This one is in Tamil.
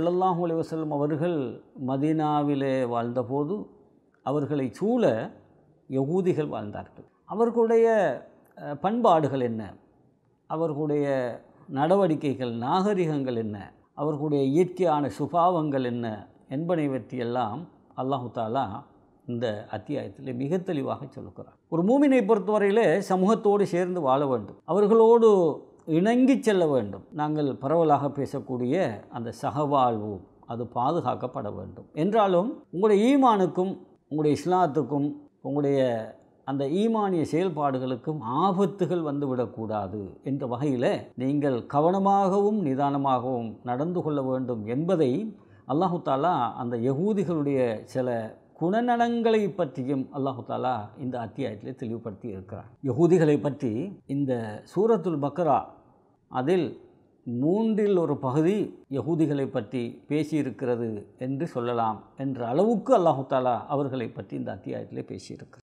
ஸல்லல்லாஹு அலைஹி வஸல்லம் அவர்கள் மதீனாவிலே வாழ்ந்தபோது அவர்களை சூழ யகூதிகள் வாழ்ந்தார்கள். அவர்களுடைய பண்பாடுகள் என்ன, அவர்களுடைய நடவடிக்கைகள், நாகரிகங்கள் என்ன, அவர்களுடைய இயற்கையான சுபாவங்கள் என்ன என்பனை பற்றியெல்லாம் அல்லாஹு தாலா இந்த அத்தியாயத்தில் மிக தெளிவாக சொல்லுகிறார். ஒரு மூமினை பொறுத்தவரையிலே சமூகத்தோடு சேர்ந்து வாழ வேண்டும், அவர்களோடு இணங்கி செல்ல வேண்டும். நாங்கள் பரவலாக பேசக்கூடிய அந்த சகவாழ்வு அது பாதுகாக்கப்பட வேண்டும். என்றாலும் உங்களுடைய ஈமானுக்கும் உங்களுடைய இஸ்லாத்துக்கும் உங்களுடைய அந்த ஈமானிய செயல்பாடுகளுக்கும் ஆபத்துகள் வந்துவிடக்கூடாது என்ற வகையில் நீங்கள் கவனமாகவும் நிதானமாகவும் நடந்து கொள்ள வேண்டும் என்பதை அல்லாஹு தாலா அந்த யகூதிகளுடைய சில குணநலங்களை பற்றியும் அல்லாஹு தாலா இந்த அத்தியாயத்தில் தெளிவுபடுத்தி இருக்கிறார். யகூதிகளை பற்றி இந்த சூரத்துல் பக்ரா அதில் 1/3 பகுதி யகூதிகளை பற்றி பேசியிருக்கிறது என்று சொல்லலாம் என்ற அளவுக்கு அல்லாஹு தாலா அவர்களை பற்றி இந்த அத்தியாயத்திலே பேசியிருக்கிறார்.